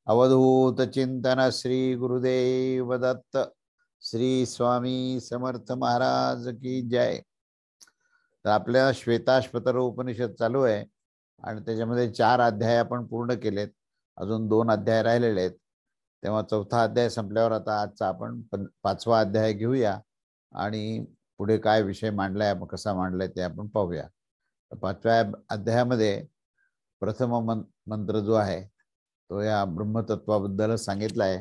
अवधूत चिंतन श्री गुरुदेव दत्त। श्री स्वामी समर्थ महाराज की जय। तर आपल्या श्वेताश्वतर उपनिषद चालू आहे आणि त्याच्यामध्ये 4 अध्याय आपण पूर्ण केलेत। अजून 2 अध्याय राहिलेले आहेत। तेव्हा चौथा अध्याय संपल्यावर आता आजचा आपण 5वा अध्याय घेऊया आणि पुढे काय विषय मांडलाय, कसा मांडलाय ते आपण पाहूया। 5व्या अध्यायामध्ये प्रथम मंत्र जो आहे तो या ब्रह्मतत्वाबद्दल सांगितला आहे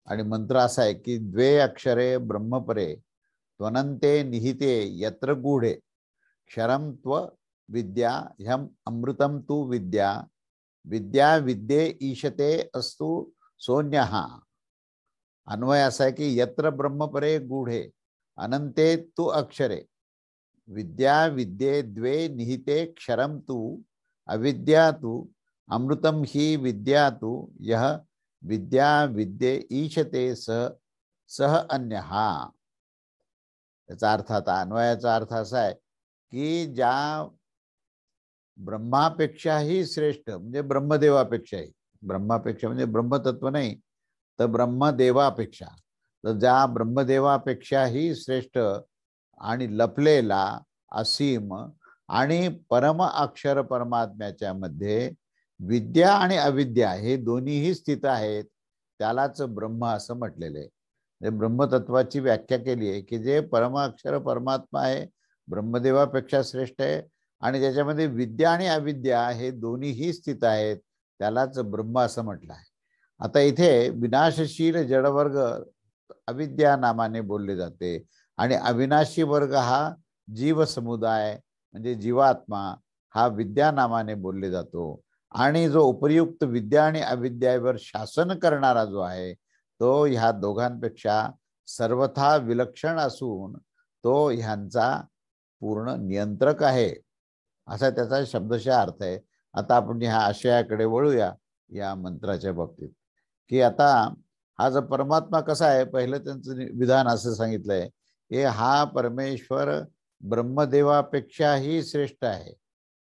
आणि मंत्र असा आहे की द्वे अक्षरे ब्रह्मपरे त्वनंते निहिते यत्र गूढे क्षरम त्व विद्या ह्यम अमृतम तु विद्या विद्या विद्ये ईशते अस्तु सोन्यः। अन्वय असा आहे की यत्र ब्रह्मपरे गूढे अनंते तु अक्षरे विद्या विद्ये द्वे निहिते क्षरम तु अविद्या तु अमृतम ही विद्या तु यह विद्या विद्ये ईशते सह अन्यः। याचा अर्थ, आता अन्वयाचा अर्थ असा आहे की ज्या ब्रह्मापेक्षाही श्रेष्ठ म्हणजे ब्रह्मदेवापेक्षाही, ब्रह्मापेक्षा म्हणजे ब्रह्मतत्व नाही तर ब्रह्मदेवापेक्षा, तर ज्या ब्रह्मदेवापेक्षाही श्रेष्ठ आणि लपलेला असीम आणि परम अक्षर परमात्म्याच्या मध्ये विद्या आणि अविद्या हे दोन्हीही स्थित आहेत, त्यालाच ब्रह्म असं म्हटलेलं आहे। ब्रह्मतत्वाची व्याख्या केली आहे की जे परम अक्षर परमात्मा आहे, ब्रह्मदेवापेक्षा श्रेष्ठ आहे आणि ज्याच्यामध्ये विद्या आणि अविद्या हे दोन्हीही स्थित आहेत, त्यालाच ब्रह्म असं म्हटलं आहे। आता इथे विनाशशील जडवर्ग अविद्या नामाने बोलले जाते आणि अविनाशी वर्ग हा जीव समुदाय म्हणजे जीवात्मा हा विद्या नामाने बोलले जातो। आणि जो उपयुक्त विद्या आणि अविद्यावर शासन करणारा जो आहे तो ह्या दोघांपेक्षा सर्वथा विलक्षण असून तो ह्यांचा पूर्ण नियंत्रक आहे, असा त्याचा शब्दशः अर्थ आहे। आता आपण ह्या आशयाकडे वळूया या मंत्राच्या बाबतीत की आता हा जो परमात्मा कसा आहे, पहिलं त्यांचं विधान असं सांगितलंय की हा परमेश्वर ब्रह्मदेवापेक्षाही श्रेष्ठ आहे।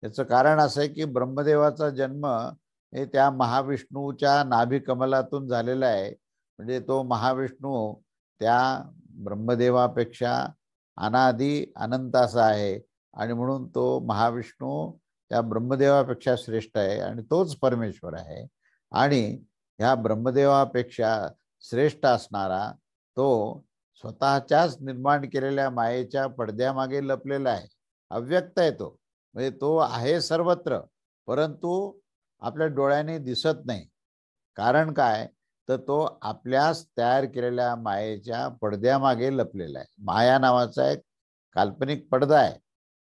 याचं कारण असं आहे की ब्रह्मदेवाचा जन्म हे त्या महाविष्णूच्या नाभी कमलातून झालेला आहे, म्हणजे तो महाविष्णू त्या ब्रह्मदेवापेक्षा अनादि अनंत असा आहे आणि म्हणून तो महाविष्णू त्या ब्रह्मदेवापेक्षा श्रेष्ठ आहे आणि तोच परमेश्वर आहे। आणि ह्या ब्रह्मदेवापेक्षा श्रेष्ठ असणारा तो स्वतःच्याच निर्माण केलेल्या मायेच्या पडद्यामागे लपलेला आहे, अव्यक्त आहे तो, म्हणजे तो आहे सर्वत्र परंतु आपल्या डोळ्याने दिसत नाही। कारण काय, तर तो आपल्याच तयार केलेल्या मायेच्या पडद्यामागे लपलेला आहे। माया नावाचा एक काल्पनिक पडदा आहे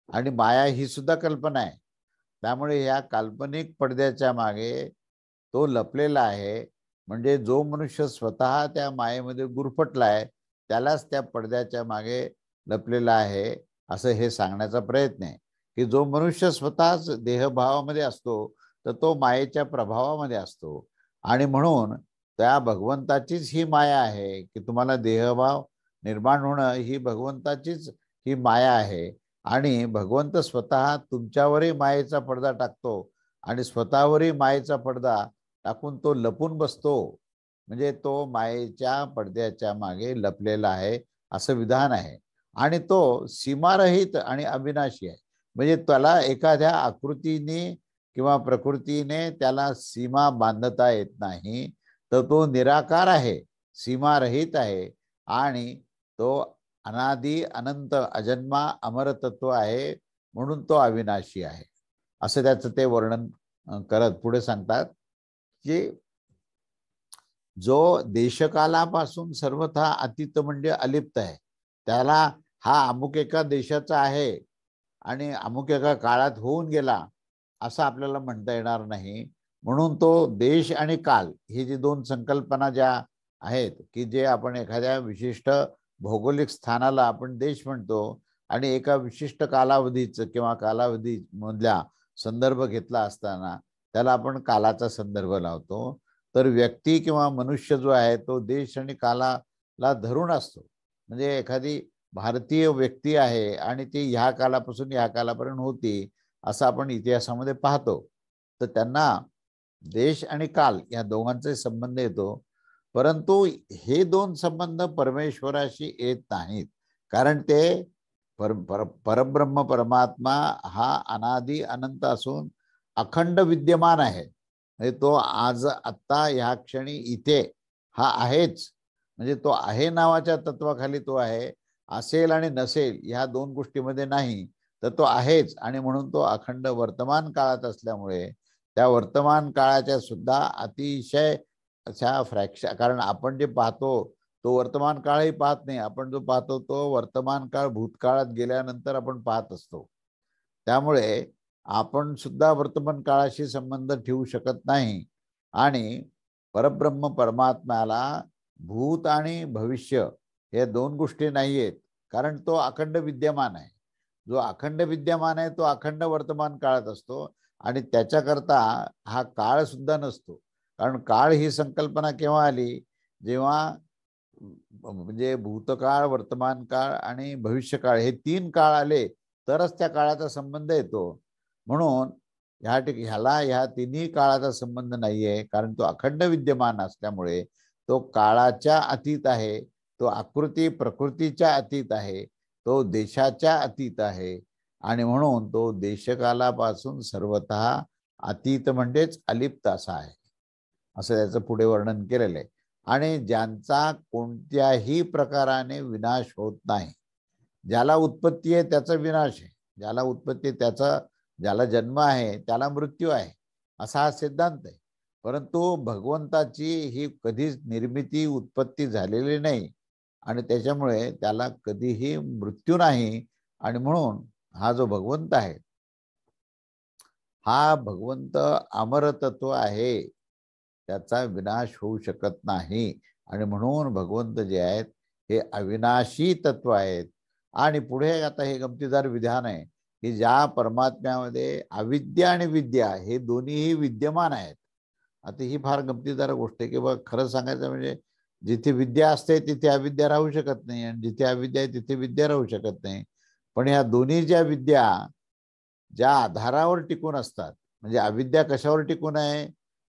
आणि माया ही सुद्धा कल्पना आहे, त्यामुळे या काल्पनिक पडद्याच्या मागे तो लपलेला आहे। म्हणजे जो मनुष्य स्वतः त्या मायेमध्ये गुरफटलाय त्यालाच त्या पडद्याच्या मागे लपलेला आहे, असं हे सांगण्याचा प्रयत्न आहे की जो मनुष्य स्वतःच देहभावामध्ये असतो तर तो मायेच्या प्रभावामध्ये असतो आणि म्हणून त्या भगवंताचीच ही माया आहे की तुम्हाला देहभाव निर्माण होणं ही भगवंताचीच ही माया आहे। आणि भगवंत स्वतः तुमच्यावरही मायेचा पडदा टाकतो आणि स्वतःवरही मायेचा पडदा टाकून तो लपून बसतो, म्हणजे तो मायेच्या पडद्याच्या मागे लपलेला आहे असं विधान आहे। आणि तो सीमारहित आणि अविनाशी आहे, म्हणजे त्याला एखाद्या आकृतीने किंवा प्रकृतीने त्याला सीमा बांधता येत नाही, तर तो निराकार आहे, सीमारहित आहे आणि तो अनादि अनंत अजन्मा अमर तत्व आहे, म्हणून तो अविनाशी आहे, असं त्याचं ते वर्णन करत पुढे सांगतात की जो देशकालापासून सर्वथा अतीत म्हणजे अलिप्त आहे, त्याला हा अमुक एका देशाचा आहे आणि अमुक एका काळात होऊन गेला असं आपल्याला म्हणता येणार नाही। म्हणून तो देश आणि काल ही जी 2 संकल्पना ज्या आहेत की जे आपण एखाद्या विशिष्ट भौगोलिक स्थानाला आपण देश म्हणतो आणि एका विशिष्ट कालावधीचं किंवा कालावधी मधला संदर्भ घेतला असताना त्याला आपण कालाचा संदर्भ लावतो, तर व्यक्ती किंवा मनुष्य जो आहे तो देश आणि कालाला धरून असतो। म्हणजे एखादी भारतीय व्यक्ती आहे आणि ती ह्या कालापासून ह्या कालापर्यंत होती असं आपण इतिहासामध्ये पाहतो, तर त्यांना देश आणि काल या दोघांचे संबंध येतो, परंतु हे दोन संबंध परमेश्वराशी येत नाहीत, कारण ते परब्रह्म परमात्मा हा अनादी अनंत असून अखंड विद्यमान आहे. म्हणजे तो आज आत्ता ह्या क्षणी इथे हा आहेच, म्हणजे तो आहे नावाच्या तत्वाखाली तो आहे. असेल आणि नसेल ह्या दोन गोष्टीमध्ये नाही, तर तो आहेच. आणि म्हणून तो अखंड वर्तमान काळात असल्यामुळे त्या वर्तमान काळाच्या सुद्धा अतिशय अशा फ्रॅक्शन, कारण आपण जे पाहतो तो वर्तमान काळही पाहत नाही, आपण जो पाहतो तो वर्तमान काळ भूतकाळात गेल्यानंतर आपण पाहत असतो. त्यामुळे आपण सुद्धा वर्तमान काळाशी संबंध ठेवू शकत नाही. आणि परब्रह्म परमात्म्याला भूत आणि भविष्य हे दोन गोष्टी नाही आहेत, कारण तो अखंड विद्यमान आहे. जो अखंड विद्यमान आहे तो अखंड वर्तमान काळात असतो, आणि त्याच्याकरता हा काळ सुद्धा नसतो. कारण काळ ही संकल्पना केव्हा आली, जेव्हा म्हणजे भूतकाळ, वर्तमान काळ आणि भविष्यकाळ हे तीन काळ आले तरच त्या काळाचा संबंध येतो. म्हणून ह्या तिन्ही काळाचा संबंध नाहीये, कारण तो अखंड विद्यमान असल्यामुळे तो काळाच्या अतीत आहे, तो आकृती प्रकृतीच्या अतीत आहे, तो देशाच्या अतीत आहे. आणि म्हणून तो देशकालापासून सर्वतः अतीत म्हणजेच अलिप्त असा आहे, असं त्याचं पुढे वर्णन केलेलं आहे. आणि ज्यांचा कोणत्याही प्रकाराने विनाश होत नाही, ज्याला उत्पत्ती आहे त्याचा विनाश आहे, ज्याला उत्पत्ती त्याचा, ज्याला जन्म आहे त्याला मृत्यू आहे, असा हा सिद्धांत आहे. परंतु भगवंताची ही कधीच निर्मिती उत्पत्ती झालेली नाही, आणि त्याच्यामुळे त्याला कधीही मृत्यू नाही. आणि म्हणून हा जो भगवंत आहे हा भगवंत अमर तत्व आहे, त्याचा विनाश होऊ शकत नाही. आणि म्हणून भगवंत जे आहेत हे अविनाशी तत्व आहेत. आणि पुढे आता हे गमतीदार विधान आहे की ज्या परमात्म्यामध्ये अविद्या आणि विद्या हे दोन्हीही विद्यमान आहेत. आता ही फार गमतीदार गोष्ट आहे की बघ, खरं सांगायचं म्हणजे जिथे विद्या असते तिथे अविद्या राहू शकत नाही, आणि जिथे अविद्या आहे तिथे विद्या राहू शकत नाही. पण ह्या दोन्ही ज्या विद्या ज्या आधारावर टिकून असतात, म्हणजे अविद्या कशावर टिकून आहे,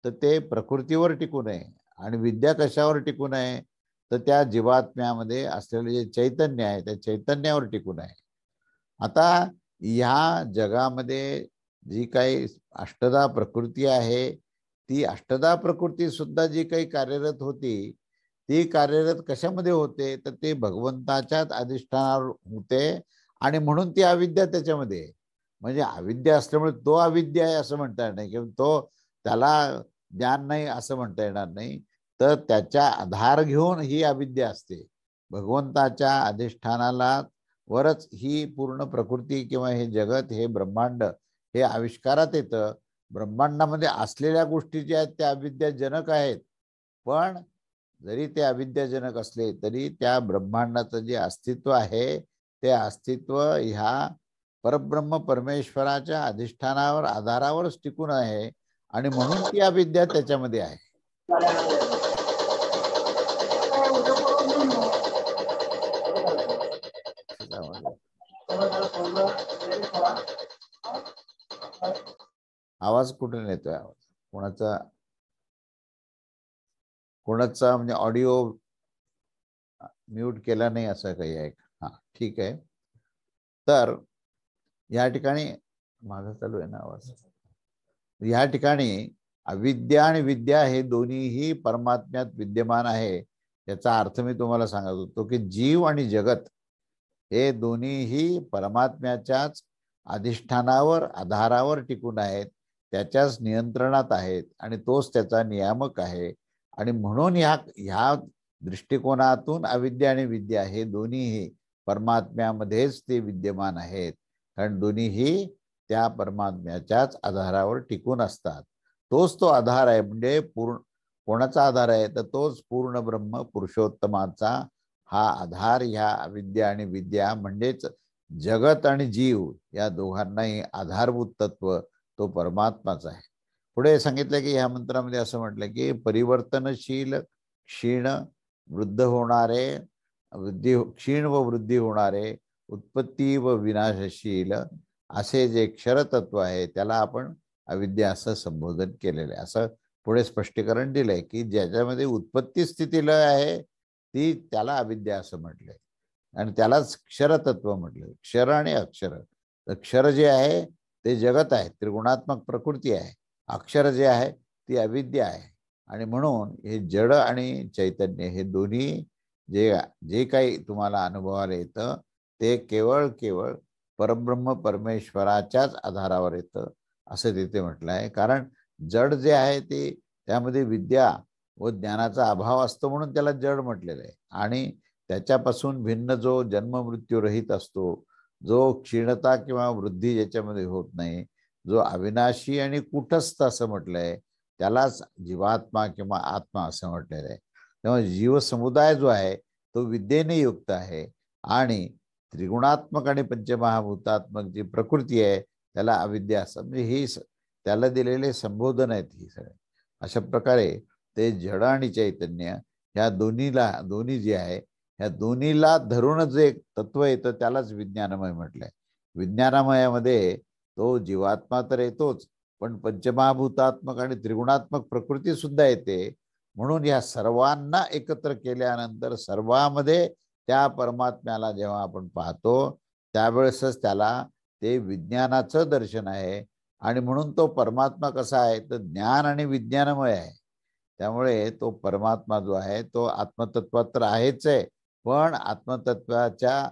तर ते प्रकृतीवर टिकून आहे. आणि विद्या कशावर टिकून आहे, तर त्या जीवात्म्यामध्ये असलेले जे चैतन्य आहे त्या चैतन्यावर टिकून आहे. आता ह्या जगामध्ये जी काही अष्टधा प्रकृती आहे, ती अष्टधा प्रकृती सुद्धा जी काही कार्यरत होती, ती कार्यरत कशामध्ये होते, तर ते भगवंताच्याच अधिष्ठानावर होते. आणि म्हणून ती अविद्या त्याच्यामध्ये आहे. म्हणजे अविद्या असल्यामुळे तो अविद्या आहे असं म्हणता येणार नाही, किंवा तो त्याला ज्ञान नाही असं म्हणता येणार नाही. तर त्याच्या आधार घेऊन ही अविद्या असते. भगवंताच्या अधिष्ठानाला वरच ही पूर्ण प्रकृती किंवा हे जगत, हे ब्रह्मांड हे आविष्कारात येतं. ब्रह्मांडामध्ये असलेल्या गोष्टी ज्या आहेत त्या अविद्याजनक आहेत, पण जरी ते अविद्याजनक असले तरी त्या ब्रह्मांडाचं जे अस्तित्व आहे ते अस्तित्व ह्या परब्रह्म परमेश्वराच्या अधिष्ठानावर आधारावरच टिकून आहे. आणि म्हणून ती अविद्या त्याच्यामध्ये आहे. आवाज कुठून येतोय? आवाज कोणाचा कोणाचा म्हणजे ऑडिओ म्यूट केला नाही असं काही आहे? हा, ठीक आहे. तर या ठिकाणी माझा चालू आहे ना आवाज? या ठिकाणी अविद्या आणि विद्या हे दोन्हीही परमात्म्यात विद्यमान आहे. याचा अर्थ मी तुम्हाला सांगत होतो की जीव आणि जगत हे दोन्हीही परमात्म्याच्याच अधिष्ठानावर आधारावर टिकून आहेत, त्याच्याच नियंत्रणात आहेत, आणि तोच त्याचा नियामक आहे. आणि म्हणून ह्या दृष्टिकोनातून अविद्या आणि विद्या हे दोन्हीही परमात्म्यामध्येच ते विद्यमान आहेत, कारण दोन्हीही त्या परमात्म्याच्याच आधारावर टिकून असतात. तोच तो आधार आहे. म्हणजे कोणाचा आधार आहे, तर तोच पूर्ण ब्रह्म पुरुषोत्तमाचा हा आधार ह्या अविद्या आणि विद्या म्हणजेच जगत आणि जीव या दोघांनाही आधारभूत तत्व तो परमात्माच आहे. पुढे सांगितलं की ह्या मंत्रामध्ये असं म्हटलं की परिवर्तनशील, क्षीण, वृद्ध होणारे, क्षीण व वृद्धी होणारे, उत्पत्ती व विनाशशील असे जे क्षरतत्व आहे त्याला आपण अविद्या असं संबोधन केलेलं आहे. असं पुढे स्पष्टीकरण दिलंय की ज्याच्यामध्ये उत्पत्ती स्थिती लय आहे ती त्याला अविद्या असं म्हटलंय आणि त्यालाच क्षरतत्व म्हटलंय. क्षर आणि अक्षर. तर क्षर जे आहे ते जगत आहे, त्रिगुणात्मक प्रकृती आहे. अक्षर जे आहे ती अविद्या आहे. आणि म्हणून हे जड आणि चैतन्य हे दोन्ही जे जे काही तुम्हाला अनुभवाला येतं ते केवळ केवळ परब्रह्म परमेश्वराच्याच आधारावर येतं असं तिथे म्हटलं आहे. कारण जड जे आहे ते त्यामध्ये विद्या व ज्ञानाचा अभाव असतो म्हणून त्याला जड म्हटलेलं आहे. आणि त्याच्यापासून भिन्न जो जन्म मृत्यू रहित असतो, जो क्षीणता किंवा वृद्धी ज्याच्यामध्ये होत नाही, जो अविनाशी आणि कुटस्थ असं म्हटलंय त्यालाच जीवात्मा किंवा आत्मा असं म्हटलेलं आहे. तेव्हा जीव समुदाय जो आहे तो विद्येने युक्त आहे आणि त्रिगुणात्मक आणि पंचमहाभूतात्मक जी प्रकृती आहे त्याला अविद्या असं, म्हणजे ही त्याला दिलेले संबोधन आहेत ही सगळे. अशा प्रकारे ते जड आणि चैतन्य ह्या दोन्ही जे आहे ह्या दोन्हीला धरूनच जे तत्व येतं त्यालाच विज्ञानमय म्हटलंय. विज्ञानमयामध्ये तो जीवात्मा तर येतोच, पण पंचमहाभूतात्मक आणि त्रिगुणात्मक प्रकृती सुद्धा येते. म्हणून या सर्वांना एकत्र केल्यानंतर सर्वांमध्ये त्या परमात्म्याला जेव्हा आपण पाहतो त्यावेळेसच त्याला ते विज्ञानाचं दर्शन आहे. आणि म्हणून तो परमात्मा कसा आहे तर ज्ञान आणि विज्ञानमय आहे. त्यामुळे तो परमात्मा जो आहे तो आत्मतत्वात तर आहेच आहे, पण आत्मतत्वाच्या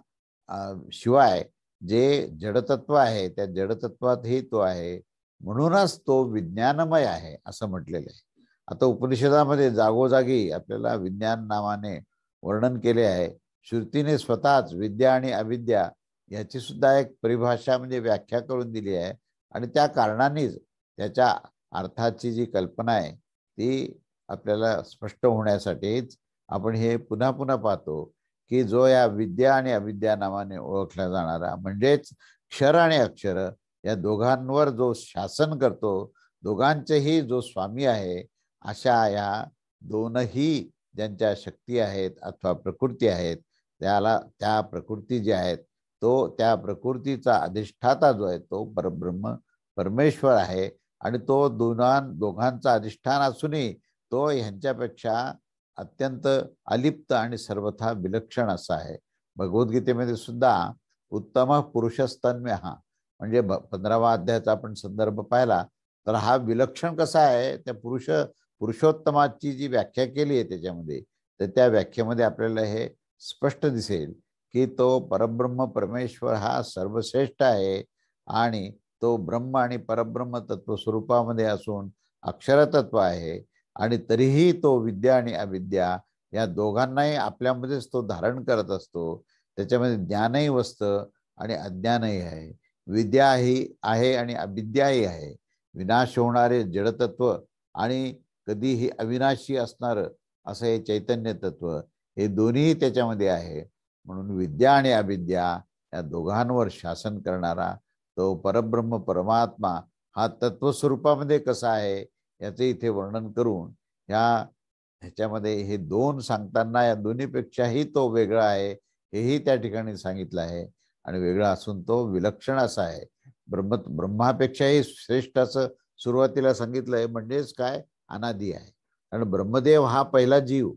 शिवाय जे जडतत्व आहे त्या जडतत्वातही तो आहे. म्हणूनच तो विज्ञानमय आहे असं म्हटलेलं आहे. आता उपनिषदामध्ये जागोजागी आपल्याला विज्ञान नावाने वर्णन केले आहे. श्रुतीने स्वतःच विद्या आणि अविद्या याची सुद्धा एक परिभाषा म्हणजे व्याख्या करून दिली आहे. आणि त्या कारणानेच त्याच्या अर्थाची जी कल्पना आहे ती आपल्याला स्पष्ट होण्यासाठीच आपण हे पुन्हा पुन्हा पाहतो की जो या विद्या आणि अविद्या नावाने ओळखला जाणारा म्हणजेच क्षर आणि अक्षर या दोघांवर जो शासन करतो, दोघांचेही जो स्वामी आहे, अशा या दोनही ज्यांच्या शक्ती आहेत अथवा प्रकृती आहेत त्याला त्या प्रकृती ज्या आहेत तो त्या प्रकृतीचा अधिष्ठाता जो आहे तो परब्रह्म परमेश्वर आहे. आणि तो दोघांचा अधिष्ठान असूनही तो ह्यांच्यापेक्षा अत्यंत अलिप्त आणि सर्वथा विलक्षण असा आहे. भगवद्गीतेमध्ये सुद्धा उत्तम पुरुषस्तन्म्य हा म्हणजे 15वा अध्यायाचा आपण संदर्भ पाहिला तर हा विलक्षण कसा आहे त्या पुरुषोत्तमाची जी व्याख्या केली आहे त्याच्यामध्ये, तर त्या व्याख्येमध्ये आपल्याला हे स्पष्ट दिसेल की तो परब्रह्म परमेश्वर हा सर्वश्रेष्ठ आहे आणि तो ब्रह्म आणि परब्रह्म तत्व स्वरूपामध्ये असून अक्षरतत्व आहे. आणि तरीही तो विद्या आणि अविद्या या दोघांनाही आपल्यामध्येच तो धारण करत असतो. त्याच्यामध्ये ज्ञानही वसतं आणि अज्ञानही आहे. विद्या ही आहे आणि अविद्याही आहे. विनाश होणारे जडतत्व आणि कधीही अविनाशी असणारं असं हे चैतन्य तत्व हे दोन्ही त्याच्यामध्ये आहे. म्हणून विद्या आणि अविद्या या दोघांवर शासन करणारा तो परब्रह्म परमात्मा हा तत्वस्वरूपामध्ये कसा आहे याचे इथे वर्णन करून ह्याच्यामध्ये हे दोन सांगताना या दोन्हीपेक्षाही तो वेगळा आहे हेही त्या ठिकाणी सांगितलं आहे. आणि वेगळा असून तो विलक्षण असा आहे. ब्रह्मापेक्षाही श्रेष्ठ असं सुरुवातीला सांगितलंय म्हणजेच काय अनादी आहे. कारण ब्रह्मदेव हा पहिला जीव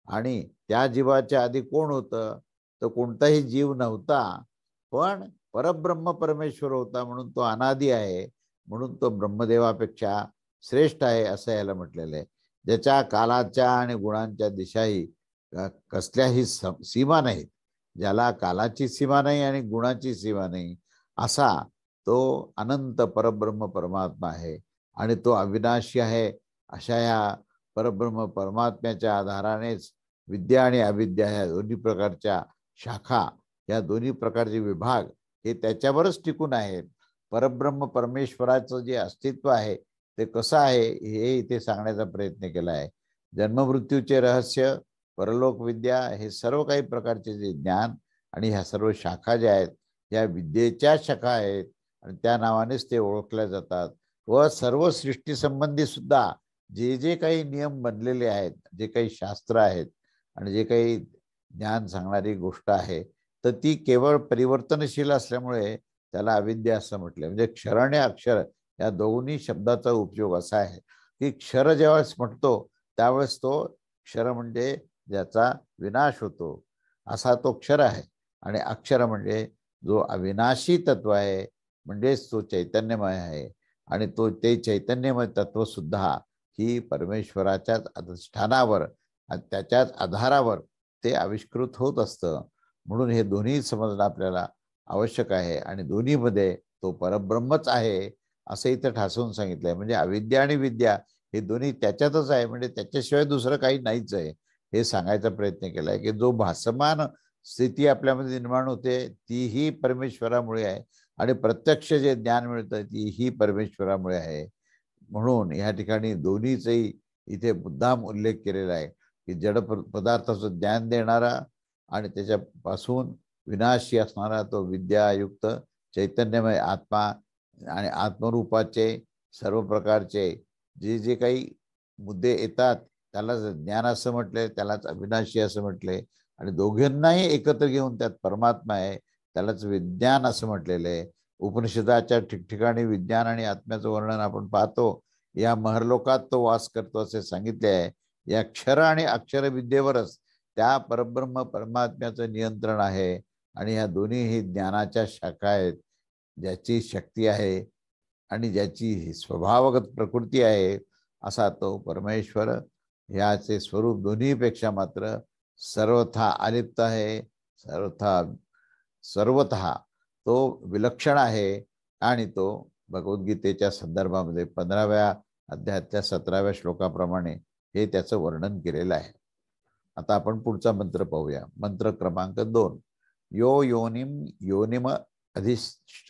आणि त्या जीवाच्या आधी कोण होतं तर कोणताही जीव नव्हता, पण परब्रह्म परमेश्वर होता म्हणून तो अनादी आहे. म्हणून तो ब्रह्मदेवापेक्षा श्रेष्ठ आहे असं याला म्हटलेलं आहे. ज्याच्या कालाच्या आणि गुणांच्या दिशाही कसल्याही सीमा नाहीत, ज्याला कालाची सीमा नाही आणि गुणाची सीमा नाही असा तो अनंत परब्रह्म परमात्मा आहे. आणि तो अविनाशी आहे. अशा या परब्रह्म परमात्म्याच्या आधारानेच विद्या आणि अविद्या ह्या दोन्ही प्रकारच्या शाखा, या दोन्ही प्रकारचे विभाग हे त्याच्यावरच टिकून आहेत. परब्रह्म परमेश्वराचं जे अस्तित्व आहे ते कसं आहे हे इथे सांगण्याचा प्रयत्न केला आहे. जन्ममृत्यूचे रहस्य, परलोक विद्या हे सर्व काही प्रकारचे जे ज्ञान आणि ह्या सर्व शाखा ज्या आहेत या विद्येच्या शाखा आहेत आणि त्या नावानेच ते ओळखल्या जातात. व सर्व सृष्टी संबंधी सुद्धा जे जे काही नियम बनलेले आहेत, जे काही शास्त्र आहेत आणि जे काही ज्ञान सांगणारी गोष्ट आहे तर ती केवळ परिवर्तनशील असल्यामुळे त्याला अविद्या असं म्हटलं. म्हणजे क्षर आणि अक्षर या दोन्ही शब्दाचा उपयोग असा आहे की क्षर ज्यावेळेस म्हणतो त्यावेळेस तो क्षर म्हणजे ज्याचा विनाश होतो असा तो क्षर आहे, आणि अक्षर म्हणजे जो अविनाशी तत्व आहे, म्हणजेच तो चैतन्यमय आहे. आणि तो ते चैतन्यमय तत्व सुद्धा ही परमेश्वराच्याच अधिष्ठानावर त्याच्याच आधारावर ते आविष्कृत होत असतं. म्हणून हे दोन्ही समजणं आपल्याला आवश्यक आहे, आणि दोन्हीमध्ये तो परब्रह्मच आहे असं इथं ठासून सांगितलंय. म्हणजे अविद्या आणि विद्या हे दोन्ही त्याच्यातच आहे, म्हणजे त्याच्याशिवाय दुसरं काही नाहीच आहे हे सांगायचा प्रयत्न केलाय. की जो भासमान स्थिती आपल्यामध्ये निर्माण होते तीही परमेश्वरामुळे आहे, आणि प्रत्यक्ष जे ज्ञान मिळतं तीही परमेश्वरामुळे आहे. म्हणून या ठिकाणी दोन्हीचाही इथे मुद्दाम उल्लेख केलेला आहे की जड पदार्थाचं ज्ञान देणारा आणि त्याच्यापासून विनाशी असणारा तो विद्यायुक्त चैतन्यमय आत्मा, आणि आत्मरूपाचे सर्व प्रकारचे जे जे काही मुद्दे येतात त्यालाच ज्ञान असं म्हटले, त्यालाच अविनाशी असं म्हटले, आणि दोघांनाही एकत्र घेऊन त्यात परमात्मा आहे त्यालाच विज्ञान असं म्हटलेलं आहे. उपनिषदाच्या ठिकठिकाणी विज्ञान आणि आत्म्याचं वर्णन आपण पाहतो. या महरलोकात तो वास करतो असे सांगितले आहे. या क्षर आणि अक्षर विद्येवरच त्या परब्रह्म परमात्म्याचं नियंत्रण आहे, आणि ह्या दोन्ही ही ज्ञानाच्या शाखा आहेत. ज्याची शक्ती आहे आणि ज्याची स्वभावगत प्रकृती आहे असा तो परमेश्वर, ह्याचे स्वरूप दोन्हीपेक्षा मात्र सर्वथा अलिप्त आहे, सर्वतः तो विलक्षण आहे. आणि तो भगवद्गीतेच्या संदर्भामध्ये 15व्या अध्यायातल्या 17व्या श्लोकाप्रमाणे हे त्याचं वर्णन केलेलं आहे. आता आपण पुढचा मंत्र पाहूया. मंत्र क्रमांक 2. यो योनिम योनिम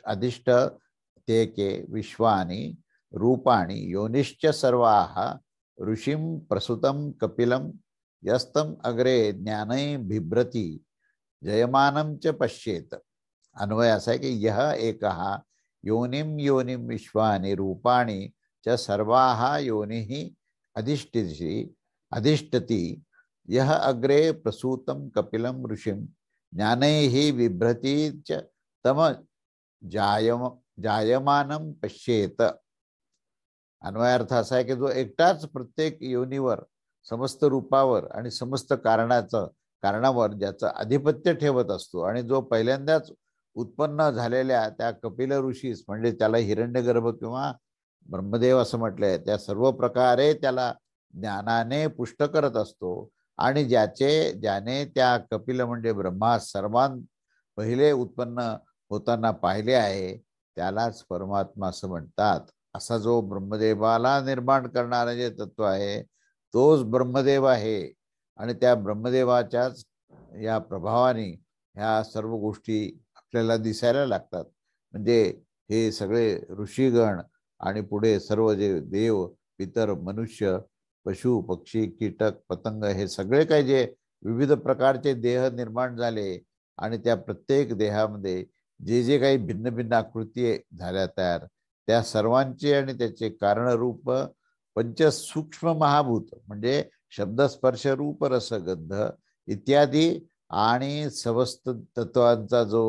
अधिष्ठ ते के विश्वानि रूपाणि योनिश्च सर्वाः ऋषिं प्रसूतं कपिलं यस्तम अग्रे ज्ञानै बिभ्रती जयमानं च पश्येत. अन्वय असा आहे की यह एकः योनिम योनिम विश्वानि रूपाणि च सर्वाः योनिः अधिष्ठति यह अग्रे प्रसूतं कपिलं ऋषिं ज्ञानैः बिभ्रति च तम जायमानं पश्येत. अन्वयार्थ असा आहे की जो एकटाच प्रत्येक योनीवर, समस्त रूपावर आणि समस्त कारणावर ज्याचं आधिपत्य ठेवत असतो, आणि जो पहिल्यांदाच उत्पन्न झालेल्या त्या कपिल ऋषीस म्हणजे त्याला हिरण्यगर्भ किंवा ब्रह्मदेव असं म्हटलंय, त्या सर्व प्रकारे त्याला ज्ञानाने पुष्ट करत असतो. आणि ज्याने त्या कपिल म्हणजे ब्रह्मा सर्वांत पहिले उत्पन्न होताना पाहिले आहे त्यालाच परमात्मा असं म्हणतात. असा जो ब्रह्मदेवाला निर्माण करणारे जे तत्व आहे तोच ब्रह्मदेव आहे. आणि त्या ब्रह्मदेवाच्याच या प्रभावाने ह्या सर्व गोष्टी आपल्याला दिसायला लागतात. म्हणजे हे सगळे ऋषीगण आणि पुढे सर्व जे देव पितर मनुष्य पशु पक्षी कीटक पतंग हे सगळे काही जे विविध प्रकारचे देह निर्माण झाले, आणि त्या प्रत्येक देहामध्ये जे जे काही भिन्न भिन्न आकृती झाल्या तयार, त्या सर्वांचे आणि त्याचे कारणरूप पंचसूक्ष्म महाभूत म्हणजे शब्द स्पर्श रूप रस गंध इत्यादी आणि समस्त तत्वांचा जो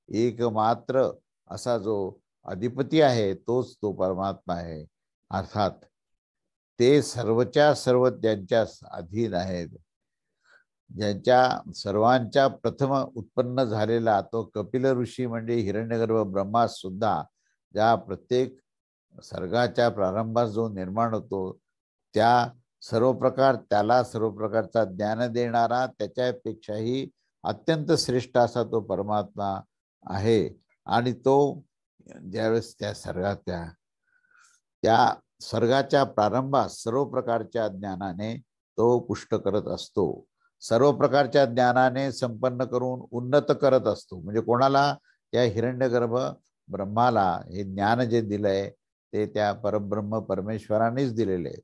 एकमात्र असा जो अधिपती आहे तोच तो परमात्मा आहे. अर्थात ते सर्वच्या सर्व त्यांच्या अधीन आहेत. ज्यांच्या सर्वांच्या प्रथम उत्पन्न झालेला तो कपिल ऋषी म्हणजे हिरण्यगर्भ ब्रह्मा सुद्धा ज्या प्रत्येक सर्गाच्या प्रारंभात जो निर्माण होतो त्या त्याला सर्व प्रकारचा ज्ञान देणारा त्याच्यापेक्षाही अत्यंत श्रेष्ठ असा तो परमात्मा आहे. आणि तो ज्यावेळेस त्या सर्गाच्या प्रारंभात सर्व प्रकारच्या ज्ञानाने तो पुष्ट करत असतो. सर्व प्रकारच्या ज्ञानाने संपन्न करून उन्नत करत असतो. म्हणजे कोणाला? त्या हिरण्यगर्भ ब्रह्माला हे ज्ञान जे दिलंय ते त्या परब्रह्म परमेश्वरानेच दिलेले आहे.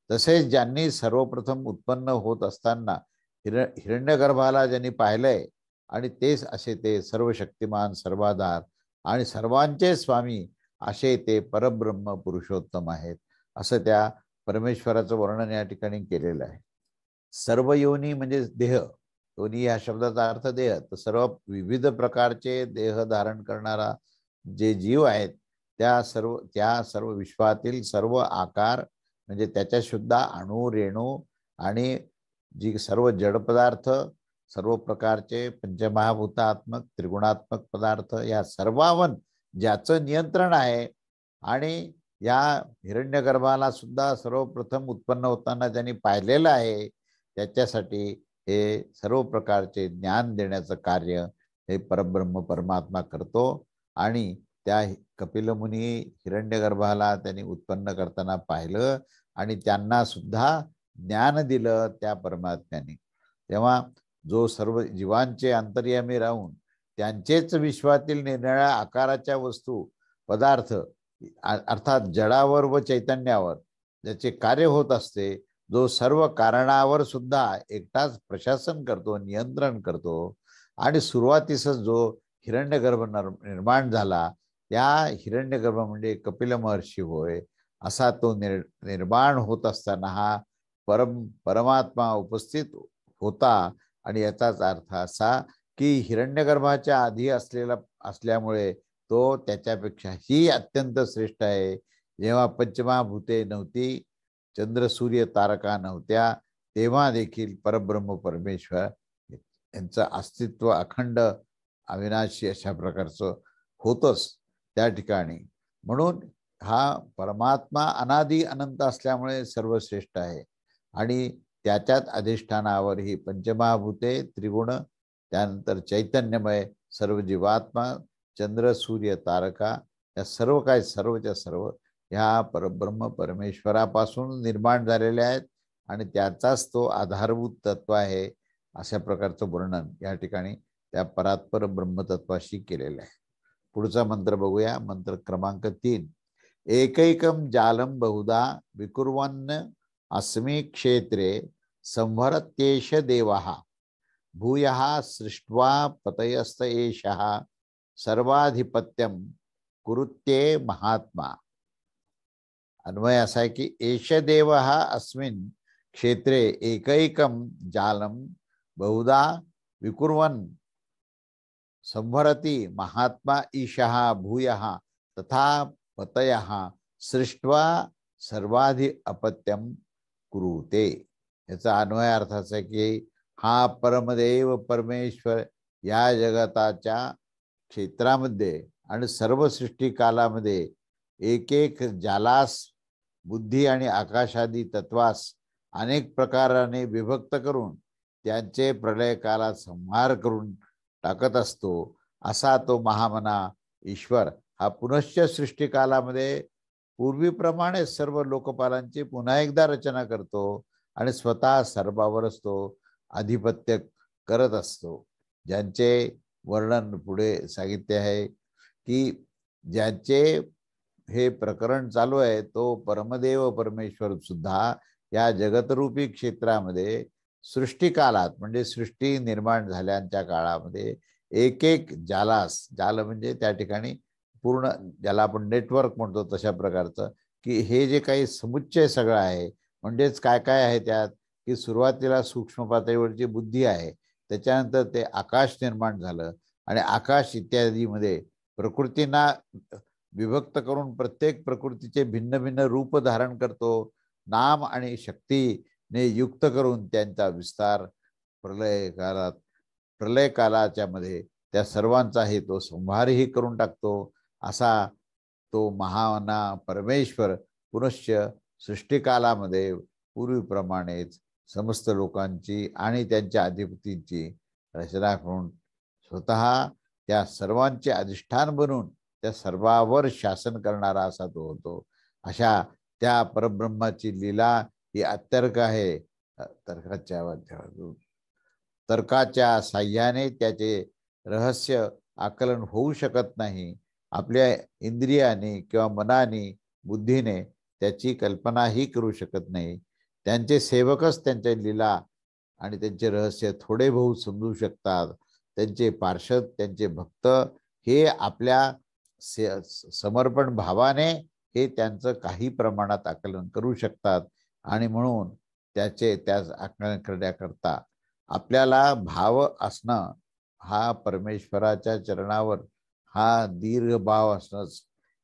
तसेच ज्यांनी सर्वप्रथम उत्पन्न होत असताना हिरण्यगर्भाला ज्यांनी पाहिलंय आणि तेच असे ते सर्व शक्तिमान सर्वाधार आणि सर्वांचे स्वामी असे ते परब्रह्म पुरुषोत्तम आहेत असं त्या परमेश्वराचं वर्णन या ठिकाणी केलेलं आहे. सर्व योनी म्हणजे देह, योनी या शब्दाचा अर्थ देह, तर सर्व विविध प्रकारचे देह धारण करणारा जे जीव आहेत त्या सर्व विश्वातील सर्व आकार म्हणजे त्याच्या सुद्धा अणु रेणू आणि जी सर्व जड पदार्थ, सर्व प्रकारचे पंचमहाभूतात्मक त्रिगुणात्मक पदार्थ या सर्वांवर ज्याचं नियंत्रण आहे आणि या हिरण्यगर्भाला सुद्धा सर्वप्रथम उत्पन्न होताना त्यांनी पाहिलेलं आहे, त्याच्यासाठी हे सर्व प्रकारचे ज्ञान देण्याचं कार्य हे परब्रह्म परमात्मा करतो. आणि त्या कपिल मुनी हिरण्यगर्भाला त्यांनी उत्पन्न करताना पाहिलं आणि त्यांना सुद्धा ज्ञान दिलं त्या परमात्म्याने. तेव्हा जो सर्व जीवांचे अंतर्यामी राहून त्यांचेच विश्वातील निरनिराळ्या आकाराच्या वस्तू पदार्थ अर्थात जडावर व चैतन्यावर ज्याचे कार्य होत असते, जो सर्व कारणावर सुद्धा एकटाच प्रशासन करतो, नियंत्रण करतो आणि सुरुवातीस जो हिरण्यगर्भ निर्माण झाला त्या हिरण्यगर्भ म्हणजे कपिल महर्षी होय. असा तो निर्माण होत असताना हा परमात्मा उपस्थित होता. आणि याचाच अर्थ असा की हिरण्यगर्भाच्या आधी असल्यामुळे तो त्याच्यापेक्षाही अत्यंत श्रेष्ठ आहे. जेव्हा पंचमहाभूते नव्हती, चंद्र सूर्य तारका नव्हत्या, तेव्हा देखील परब्रह्म परमेश्वर यांचं अस्तित्व अखंड अविनाशी अशा प्रकारचं होतच त्या ठिकाणी. म्हणून हा परमात्मा अनादि अनंत असल्यामुळे सर्वश्रेष्ठ आहे आणि त्याच्यात अधिष्ठानावर ही पंचमहाभूते त्रिगुण, त्यानंतर चैतन्यमय सर्व जीवात्मा, चंद्र सूर्य तारका या सर्व काय सर्वच्या सर्व ह्या परब्रह्म परमेश्वरापासून निर्माण झालेले आहेत आणि त्याचाच तो आधारभूत तत्व आहे. अशा प्रकारचं वर्णन या ठिकाणी त्या परात्पर ब्रह्मतत्वाशी केलेलं आहे. पुढचा मंत्र बघूया. मंत्र क्रमांक 3. एकैकम जालम बहुधा विकुर्वन् अस्मि क्षेत्रे संवरत्येष देवः भूयः सृष्ट्वा पतयस्त एषः सर्वाधिपत्यम कुरुत्ये महात्मा. अन्वय असा आहे की एष देवः अस्मिन् क्षेत्रे एकैकम जालम बहुधा विकुर्वन् संवरति महात्मा ईशः भूयः तथा पतयः सृष्ट्वा सर्वाधि अपत्यम कुरुते. याचा अन्वय अर्थ असा की हा परमदेव परमेश्वर या जगताच्या क्षेत्रामध्ये आणि सर्व सृष्टी कालामध्ये एक एक जालास बुद्धी आणि आकाशादी तत्वास अनेक प्रकाराने विभक्त करून त्यांचे प्रलय कालात संहार करून टाकत असतो. असा तो महामना ईश्वर हा पुनश्च सृष्टी कालामध्ये पूर्वीप्रमाणे सर्व लोकपालांची पुन्हा एकदा रचना करतो आणि स्वतः सर्वावरच तो आधिपत्य करत असतो. ज्यांचे वर्णन पुढे सांगितले आहे की ज्यांचे हे प्रकरण चालू आहे तो परमदेव परमेश्वर सुद्धा या जगतरूपी क्षेत्रामध्ये सृष्टी कालात म्हणजे सृष्टी निर्माण झाल्याच्या काळामध्ये एक एक जालास, जाल म्हणजे त्या ठिकाणी पूर्ण ज्याला आपण नेटवर्क म्हणतो तशा प्रकारचं की हे जे काही समुच्चय सगळं आहे म्हणजेच काय काय आहे त्यात की सुरुवातीला सूक्ष्म पातळीवरची बुद्धी आहे, त्याच्यानंतर ते आकाश निर्माण झालं आणि आकाश इत्यादीमध्ये प्रकृतींना विभक्त करून प्रत्येक प्रकृतीचे भिन्न भिन्न रूप धारण करतो. नाम आणि शक्तीने युक्त करून त्यांचा विस्तार प्रलय कालाच्या मध्ये त्या सर्वांचाही तो संहारही करून टाकतो. असा तो महाना परमेश्वर पुनश्च सृष्टिकालामध्ये पूर्वीप्रमाणेच समस्त लोकांची आणि त्यांच्या अधिपतींची रचना करून स्वतः त्या सर्वांचे अधिष्ठान बनून त्या सर्वावर शासन करणारा असा तो होतो. अशा त्या परब्रह्माची लीला ही अतर्क आहे. तर्काच्या साह्याने त्याचे रहस्य आकलन होऊ शकत नाही. आपल्या इंद्रियाने किंवा मनाने बुद्धीने त्याची कल्पनाही करू शकत नाही. त्यांचे सेवकच त्यांच्या लीला आणि त्यांचे रहस्य थोडे बहुत समजू शकतात. त्यांचे पार्षद, त्यांचे भक्त हे आपल्या समर्पण भावाने हे त्यांचं काही प्रमाणात आकलन करू शकतात आणि म्हणून त्याच आकलन करण्याकरता आपल्याला भाव असणं, हा परमेश्वराच्या चरणावर हा दीर्घ भाव असणं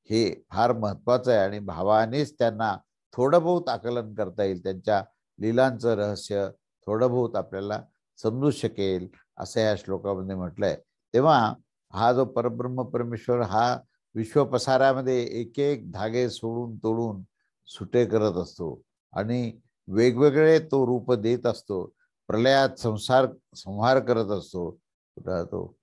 हे फार महत्वाचं आहे आणि भावानेच त्यांना थोडं बहुत आकलन करता येईल, त्यांच्या लीलांचं रहस्य थोडं बहुत आपल्याला समजू शकेल असं या श्लोकामध्ये म्हटलंय. तेव्हा हा जो परब्रह्म परमेश्वर हा विश्व पसारामध्ये एक एक धागे सोडून तोडून सुटे करत असतो आणि वेगवेगळे तो रूप देत असतो. प्रलयात संहार करत असतो तो,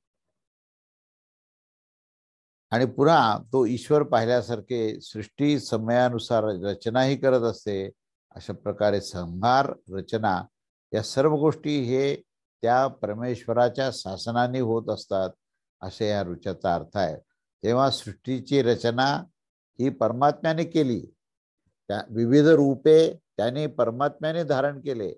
आणि पुन्हा तो ईश्वर पाहिल्यासारखे सृष्टी समयानुसार रचनाही करत असते. अशा प्रकारे संहार रचना या सर्व गोष्टी हे त्या परमेश्वराच्या शासनाने होत असतात असे या ऋचाचा अर्थ आहे. तेव्हा सृष्टीची रचना ही परमात्म्याने केली, त्या विविध रूपे त्याने परमात्म्याने धारण केले.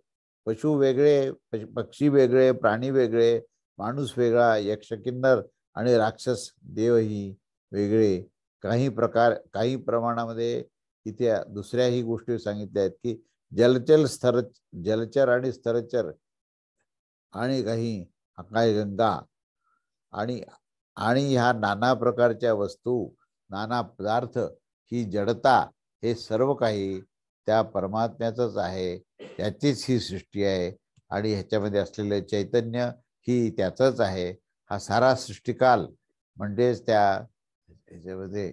पशु वेगळे, पक्षी वेगळे, प्राणी वेगळे, माणूस वेगळा, यक्ष किन्नर आणि राक्षस देवही वेगळे. काही प्रमाणामध्ये इथे दुसऱ्याही गोष्टी सांगितल्या आहेत की जलचर आणि स्थरचर आणि काही आकाशगंगा आणि आणि ह्या नाना प्रकारच्या वस्तू, नाना पदार्थ, ही जडता, हे सर्व काही त्या परमात्म्याचंच आहे, त्याचीच ही सृष्टी आहे आणि ह्याच्यामध्ये असलेले चैतन्य ही त्याचंच आहे. हा सारा सृष्टिकाल म्हणजेच ह्याच्यामध्ये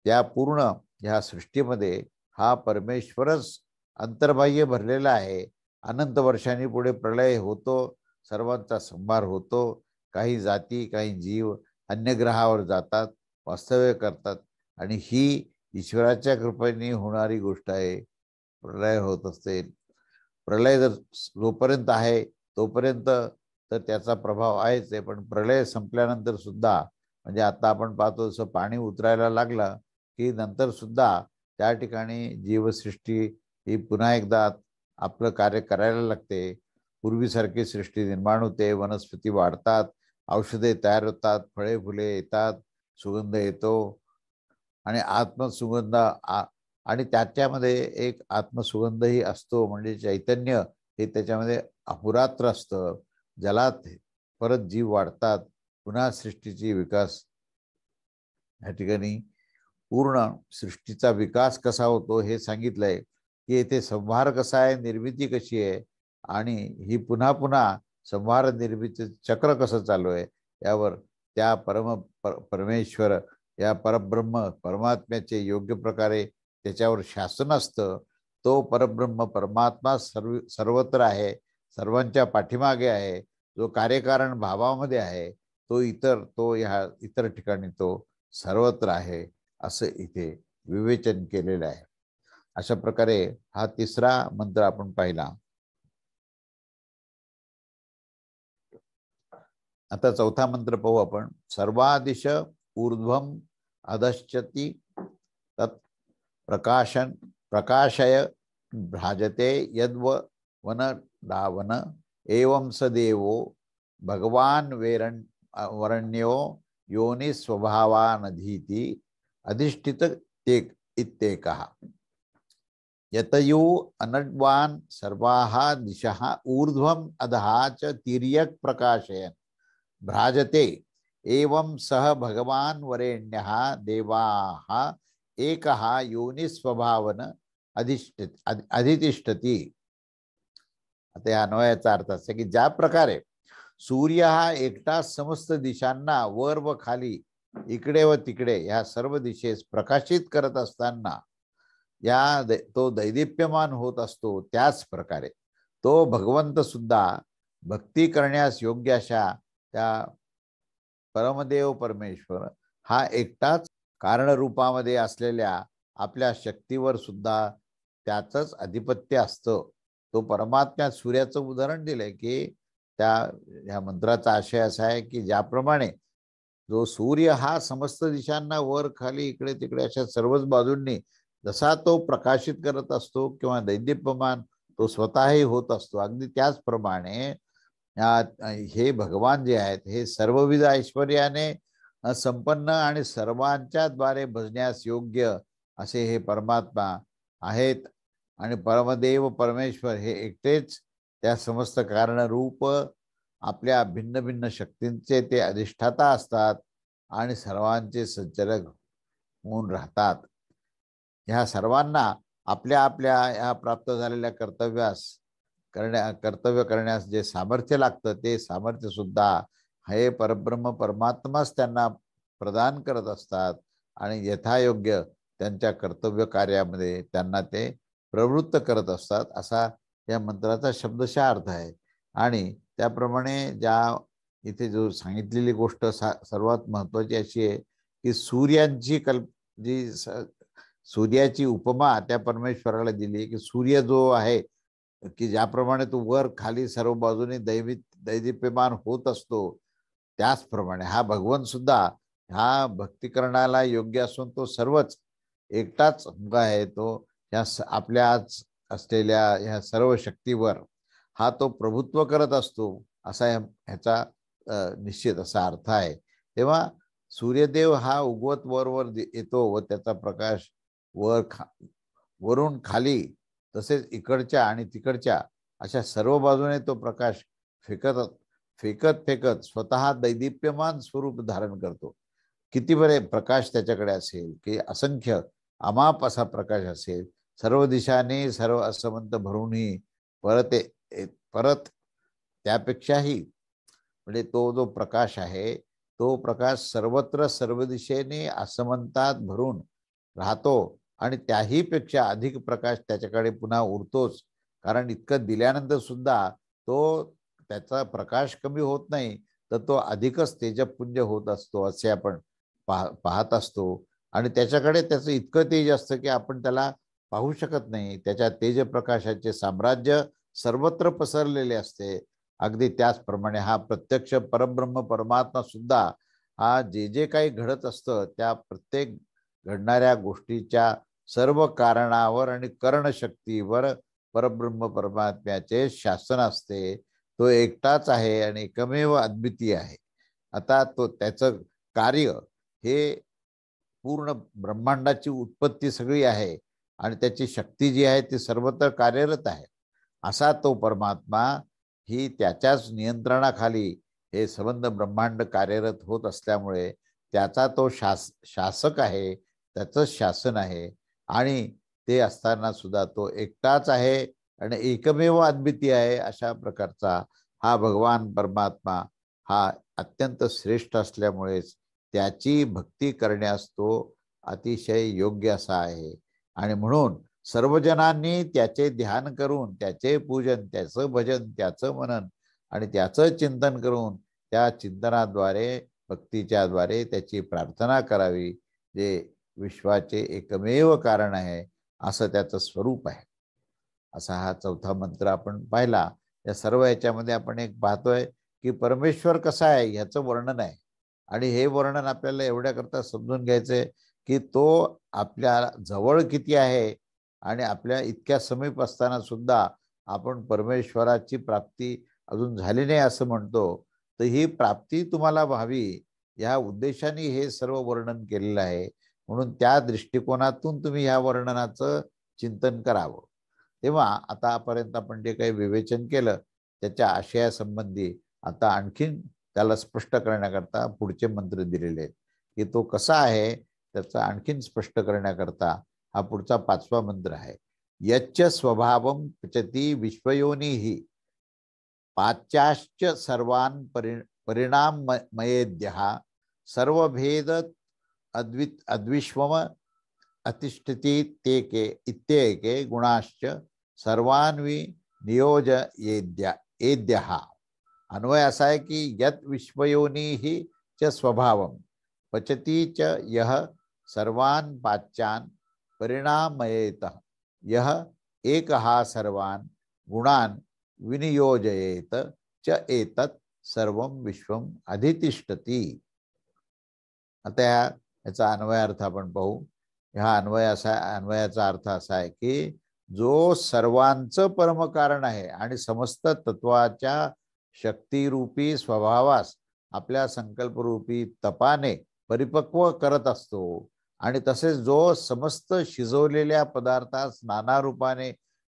त्या पूर्ण ह्या सृष्टीमध्ये हा परमेश्वरच अंतर्बाह्य भरलेला आहे. अनंत वर्षांनी पुढे प्रलय होतो, सर्वांचा संहार होतो. काही जाती, काही जीव अन्य ग्रहावर जातात, वास्तव्य करतात आणि ही ईश्वराच्या कृपेने होणारी गोष्ट आहे. प्रलय होत असते. प्रलय जर जोपर्यंत आहे तोपर्यंत तर त्याचा प्रभाव आहेच आहे, पण प्रलय संपल्यानंतर सुद्धा, म्हणजे आता आपण पाहतो जसं पाणी उतरायला लागलं की नंतर सुद्धा त्या ठिकाणी जीवसृष्टी ही पुन्हा एकदा आपलं कार्य करायला लागते. पूर्वीसारखी सृष्टी निर्माण होते, वनस्पती वाढतात, औषधे तयार होतात, फळे फुले येतात, सुगंध येतो आणि आत्मसुगंध आणि त्याच्यामध्ये एक आत्मसुगंधही असतो, म्हणजे चैतन्य हे त्याच्यामध्ये अहोरात्र असतं. जलात परत जीव वाढतात, पुन्हा सृष्टीची विकास. या ठिकाणी पूर्ण सृष्टीचा विकास कसा होतो हे सांगितलंय की येथे संहार कसा आहे, निर्मिती कशी आहे आणि ही पुन्हा पुन्हा संहार निर्मिती चक्र कसं चालू आहे यावर त्या परमेश्वर या परब्रह्म परमात्म्याचे योग्य प्रकारे त्याच्यावर शासन असतं. तो परब्रह्म परमात्मा सर्वत्र आहे, सर्वांच्या पाठीमागे आहे, जो कार्यकारण भावामध्ये आहे, तो ह्या इतर ठिकाणी तो सर्वत्र आहे असं इथे विवेचन केलेलं आहे. अशा प्रकारे हा तिसरा मंत्र आपण पाहिला. आता चौथा मंत्र पाहू आपण. सर्वादिश ऊर्ध्वम अधश्चती तत् प्रकाशय भ्राजते यद्व वन दावन एवं स देवो भगवान वरण्यो योनि स्वभावानधीति अधिष्ठित इत्येकः. यतयो अनड्वान् सर्वाः दिशः ऊर्ध्वम् अधः च तिर्यक् प्रकाशयन् भ्राजते एवं सह भगवान वरेण्यः देवाः एकः योनिस्वभावन अधितिष्ठति. आता या अन्वयाचा अर्थ असा की ज्या प्रकारे सूर्य हा एकटा समस्त दिशांना वर व खाली, इकडे व तिकडे या सर्व दिशेस प्रकाशित करत असताना तो दैदिप्यमान होत असतो, त्याच प्रकारे तो भगवंत सुद्धा भक्ती करण्यास योग्य अशा त्या परमदेव परमेश्वर हा एकटाच कारणरूपामध्ये असलेल्या आपल्या शक्तीवर सुद्धा त्याचंच अधिपत्य असतं. तो परमात्म्या सूर्याचं उदाहरण दिलंय की ह्या मंत्राचा आशय असा आहे की ज्याप्रमाणे जो सूर्य हा समस्त दिशांना वर खाली इकडे तिकडे अशा सर्वच बाजूंनी जसा तो प्रकाशित करत असतो किंवा दैदिप्यमान तो स्वतःही होत असतो, अगदी त्याचप्रमाणे हे भगवान जे आहेत हे सर्वविध ऐश्वर्याने संपन्न आणि सर्वांच्या द्वारे भजण्यास योग्य असे हे परमात्मा आहेत. आणि परमदेव परमेश्वर हे एकटेच त्या समस्त कारणरूप आपल्या भिन्न भिन्न शक्तींचे ते अधिष्ठाता असतात आणि सर्वांचे संचालक होऊन राहतात. ह्या सर्वांना आपल्या आपल्या ह्या प्राप्त झालेल्या कर्तव्य करण्यास जे सामर्थ्य लागतं ते सामर्थ्य सुद्धा हे परब्रह्म परमात्माच त्यांना प्रदान करत असतात आणि यथायोग्य त्यांच्या कर्तव्य कार्यामध्ये त्यांना ते प्रवृत्त करत असतात, असा या मंत्राचा शब्दशः अर्थ आहे. आणि त्याप्रमाणे इथे जो सांगितलेली गोष्ट सर्वात महत्वाची अशी आहे की सूर्यांची जी सूर्याची उपमा त्या परमेश्वराला दिली की सूर्य जो आहे की ज्याप्रमाणे तो वर खाली सर्व बाजूने दैदिप्यमान होत असतो, त्याचप्रमाणे हा भगवंत सुद्धा हा भक्तिकरणाला योग्य असून तो सर्वच एकटाच अंग आहे. तो ह्या आपल्या असलेल्या ह्या सर्व शक्तीवर हा तो प्रभुत्व करत असतो, असा ह्याचा निश्चित असा अर्थ आहे. तेव्हा सूर्यदेव हा उगवत वर येतो व त्याचा प्रकाश वरून खाली तसेच इकडच्या आणि तिकडच्या अशा सर्व बाजूने तो प्रकाश फेकत फेकत फेकत स्वतः दैदिप्यमान स्वरूप धारण करतो. किती बरे प्रकाश त्याच्याकडे असेल की असंख्य अमाप असा प्रकाश असेल, सर्व दिशाने सर्व असमंत भरूनही परत त्यापेक्षाही म्हणजे तो जो प्रकाश आहे तो प्रकाश सर्वत्र सर्व दिशेने असमंतात भरून राहतो आणि त्याही पेक्षा अधिक प्रकाश त्याच्याकडे पुन्हा उरतोच. कारण इतकं दिल्यानंतर सुद्धा त्याचा प्रकाश कमी होत नाही, तर तो अधिकच तेजपुंज होत असतो असे आपण पाहत असतो. आणि त्याच्याकडे त्याचं इतकं तेज असतं की आपण त्याला पाहू शकत नाही. त्याच्या तेजप्रकाशाचे साम्राज्य सर्वत्र पसरलेले असते. अगदी त्याचप्रमाणे हा प्रत्यक्ष परब्रह्म परमात्मा सुद्धा हा जे काही घडत असतं त्या प्रत्येक घडणाऱ्या गोष्टीच्या सर्व कारणावर आणि करणशक्तीवर परब्रह्म परमात्म्याचे शासन असते. तो एकटाच आहे आणि एकमेव अद्वितीय आहे. आता त्याचं कार्य हे पूर्ण ब्रह्मांडाची उत्पत्ती सगळी आहे आणि त्याची शक्ती जी आहे ती सर्वत्र कार्यरत आहे. असा तो परमात्मा ही त्याच्याच नियंत्रणाखाली हे संबंध ब्रह्मांड कार्यरत होत असल्यामुळे त्याचा तो शासक आहे, त्याचं शासन आहे. आणि ते असताना सुद्धा तो एकटाच आहे आणि एकमेव अद्वितीय आहे. अशा प्रकारचा हा भगवान परमात्मा हा अत्यंत श्रेष्ठ असल्यामुळेच त्याची भक्ती करण्यास तो अतिशय योग्य असा आहे. आणि म्हणून सर्वजनांनी त्याचे ध्यान करून त्याचे पूजन, त्याचं भजन, त्याचं मनन आणि त्याचं चिंतन करून त्या चिंतनाद्वारे भक्तीच्या द्वारे त्याची प्रार्थना करावी, जे विश्वाचे एकमेव कारण आहे असं त्याचं स्वरूप आहे. असा हा चौथा मंत्र आपण पाहिला. या सर्व याच्यामध्ये आपण एक पाहतोय की परमेश्वर कसा आहे ह्याचं वर्णन आहे. आणि हे वर्णन आपल्याला एवढ्याकरता समजून घ्यायचंय की तो आपल्या जवळ किती आहे आणि आपल्या इतक्या समीप असताना सुद्धा आपण परमेश्वराची प्राप्ती अजून झाली नाही असं म्हणतो. तर ही प्राप्ती तुम्हाला व्हावी या उद्देशाने हे सर्व वर्णन केलेलं आहे. म्हणून त्या दृष्टिकोनातून तुम्ही ह्या वर्णनाचं चिंतन करावं. तेव्हा आतापर्यंत आपण जे काही विवेचन केलं त्याच्या आशयासंबंधी आता आणखीन त्याला स्पष्ट करण्याकरता पुढचे मंत्र दिलेले आहेत की तो कसा आहे त्याचं आणखीन स्पष्ट करण्याकरता हा पुढचा 5वा मंत्र आहे. यच्च स्वभावं पचती विश्वयोनिहि पाच्याश्च सर्वान् परिणाममयेद्यः सर्वभेद अद्विश्वम अतिष्ठति तेके इत्येके गुणाश्च सर्वान्वि नियोजयेद्यः. अन्वय असा आहे की यत विश्वयोनिहि च स्वभावं पचती च यह सर्वान् पाच्यान् परिणामयेत यह एकः सर्वान् गुणान् विनियोजयेत च एतत् सर्वं विश्वम अधितिष्ठति. आता याचा अन्वय अर्थ आपण पाहू. ह्या अन्वयाचा अर्थ असा आहे की जो सर्वांचं परमकारण आहे आणि समस्त तत्वाच्या शक्तिरूपी स्वभावास आपल्या संकल्परूपी तपाने परिपक्व करत असतो आणि तसेच जो समस्त शिजवलेल्या पदार्थास नाना रूपाने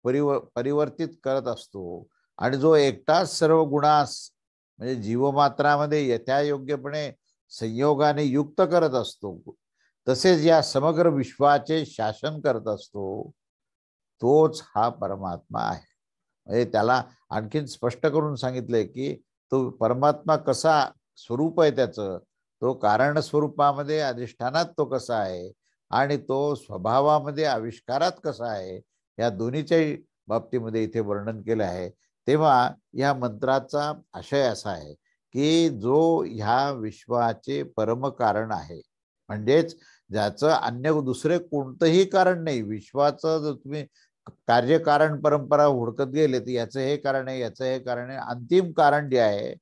परिवर्तित करत असतो आणि जो एकटाच सर्व गुणास म्हणजे जीवमात्रामध्ये यथायोग्यपणे संयोगाने युक्त करत असतो, तसेच या समग्र विश्वाचे शासन करत असतो, तोच हा परमात्मा आहे. म्हणजे त्याला आणखीन स्पष्ट करून सांगितलंय की तो परमात्मा कसा स्वरूप आहे त्याचं, तो कारण स्वरूपामध्ये अधिष्ठानात तो कसा आहे आणि तो स्वभावामध्ये आविष्कारात कसा आहे, या दोन्हीच्याही बाबतीमध्ये इथे वर्णन केलं आहे. तेव्हा या मंत्राचा आशय असा आहे की जो ह्या विश्वाचे परम कारण आहे, म्हणजेच ज्याचं अन्य दुसरे कोणतंही कारण नाही. विश्वाचं जर तुम्ही कार्यकारण परंपरा हुडकत गेले तर याचं हे कारण आहे, याचं हे कारण आहे, अंतिम कारण जे आहे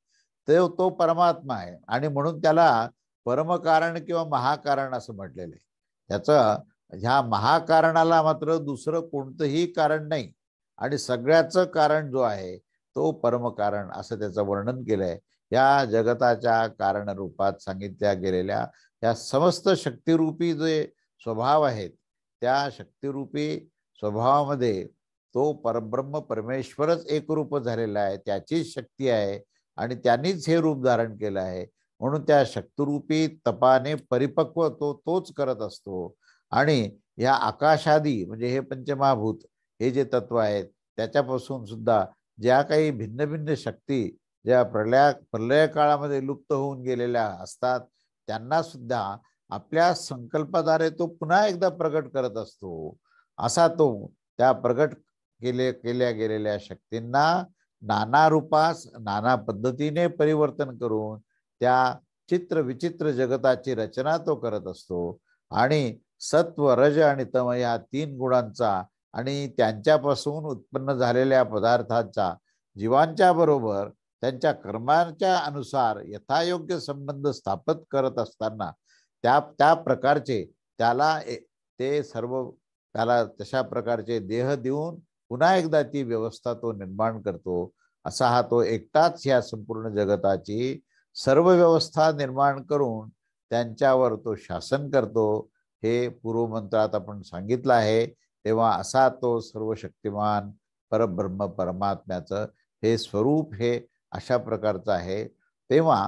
ते तो परमात्मा आहे. आणि म्हणून त्याला परमकारण किंवा महाकारण असं म्हटलेलं आहे. त्याचं ह्या महाकारणाला मात्र दुसरं कोणतंही कारण नाही आणि सगळ्याचं कारण जो आहे तो परमकारण असं त्याचं वर्णन केलंय. या जगताच्या कारण रूपात सांगितल्या गेलेल्या या समस्त शक्तिरूपी जे स्वभाव आहेत, त्या शक्तिरूपी स्वभावामध्ये तो परब्रह्म परमेश्वरच एकरूप झालेला आहे, त्याचीच शक्ती आहे आणि त्यांनीच हे रूप धारण केलं आहे. म्हणून त्या शक्तिरूपी तपाने परिपक्व तोच करत असतो. आणि या आकाशादी म्हणजे हे पंचमहाभूत हे जे तत्व आहेत त्याच्यापासून सुद्धा ज्या काही भिन्न भिन्न शक्ती ज्या प्रलय काळामध्ये लुप्त होऊन गेलेल्या असतात, त्यांना सुद्धा आपल्या संकल्पाद्वारे तो पुन्हा एकदा प्रगट करत असतो. असा तो त्या प्रगट केल्या गेलेल्या शक्तींना नाना रूपास नाना पद्धतीने परिवर्तन करून त्या चित्र विचित्र जगताची रचना तो करत असतो. आणि सत्व रज आणि तम या तीन गुणांचा आणि त्यांच्यापासून उत्पन्न झालेल्या पदार्थांचा जीवांच्या बरोबर त्यांच्या कर्मांच्या अनुसार यथायोग्य संबंध स्थापित करत असताना त्या त्या प्रकारचे त्याला ते सर्व त्याला तशा प्रकारचे देह देऊन पुन्हा एकदा ती व्यवस्था तो निर्माण करतो. असा हा तो एकटाच ह्या संपूर्ण जगताची सर्व व्यवस्था निर्माण करून त्यांच्यावर तो शासन करतो. हे पूर्वमंत्रात आपण सांगितलं आहे. तेव्हा असा तो सर्व शक्तिमान परब्रह्म परमात्म्याचं हे स्वरूप हे अशा प्रकारचं आहे. तेव्हा